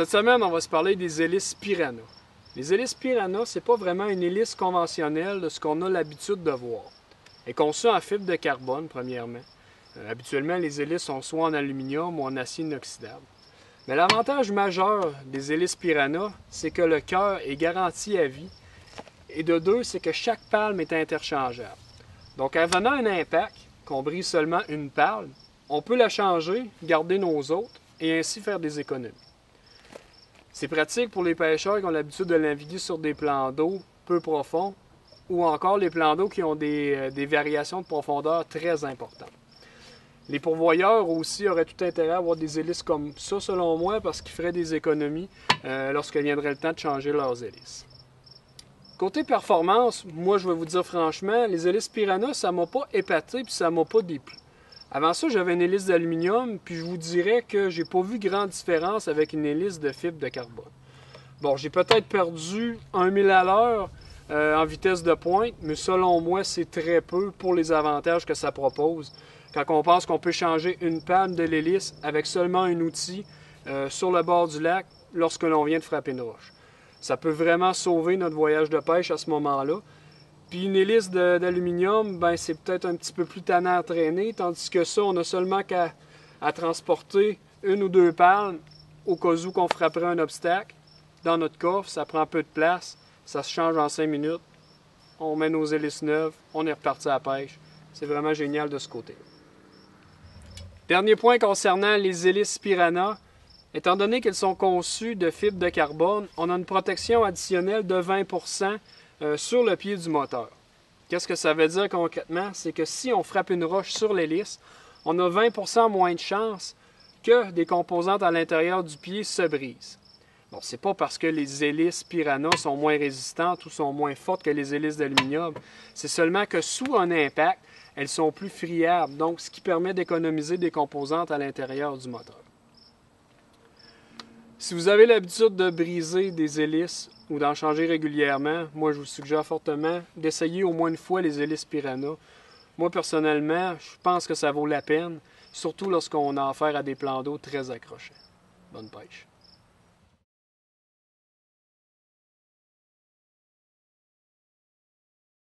Cette semaine, on va se parler des hélices Piranha. Les hélices Piranha, ce n'est pas vraiment une hélice conventionnelle de ce qu'on a l'habitude de voir. Elle est conçue en fibre de carbone, premièrement. Habituellement, les hélices sont soit en aluminium ou en acier inoxydable. Mais l'avantage majeur des hélices Piranha, c'est que le cœur est garanti à vie. Et de deux, c'est que chaque palme est interchangeable. Donc, en venant un impact, qu'on brise seulement une palme, on peut la changer, garder nos autres et ainsi faire des économies. C'est pratique pour les pêcheurs qui ont l'habitude de naviguer sur des plans d'eau peu profonds ou encore les plans d'eau qui ont des variations de profondeur très importantes. Les pourvoyeurs aussi auraient tout intérêt à avoir des hélices comme ça, selon moi, parce qu'ils feraient des économies lorsque viendrait le temps de changer leurs hélices. Côté performance, moi je vais vous dire franchement, les hélices Piranha, ça m'a pas épaté puis ça m'a pas déplu. Avant ça, j'avais une hélice d'aluminium, puis je vous dirais que j'ai pas vu grande différence avec une hélice de fibre de carbone. Bon, j'ai peut-être perdu 1000 à l'heure en vitesse de pointe, mais selon moi, c'est très peu pour les avantages que ça propose. Quand on pense qu'on peut changer une palme de l'hélice avec seulement un outil sur le bord du lac lorsque l'on vient de frapper une roche. Ça peut vraiment sauver notre voyage de pêche à ce moment-là. Puis une hélice d'aluminium, ben c'est peut-être un petit peu plus tannant à traîner, tandis que ça, on a seulement qu'à transporter une ou deux palmes au cas où qu'on frapperait un obstacle. Dans notre coffre, ça prend peu de place, ça se change en 5 minutes, on met nos hélices neuves, on est reparti à la pêche. C'est vraiment génial de ce côté. Dernier point concernant les hélices Piranha, étant donné qu'elles sont conçues de fibre de carbone, on a une protection additionnelle de 20% sur le pied du moteur. Qu'est-ce que ça veut dire concrètement? C'est que si on frappe une roche sur l'hélice, on a 20% moins de chances que des composantes à l'intérieur du pied se brisent. Bon, c'est pas parce que les hélices Piranha sont moins résistantes ou sont moins fortes que les hélices d'aluminium. C'est seulement que sous un impact, elles sont plus friables, donc ce qui permet d'économiser des composantes à l'intérieur du moteur. Si vous avez l'habitude de briser des hélices ou d'en changer régulièrement, moi je vous suggère fortement d'essayer au moins une fois les hélices Piranha. Moi personnellement, je pense que ça vaut la peine, surtout lorsqu'on a affaire à des plans d'eau très accrochés. Bonne pêche!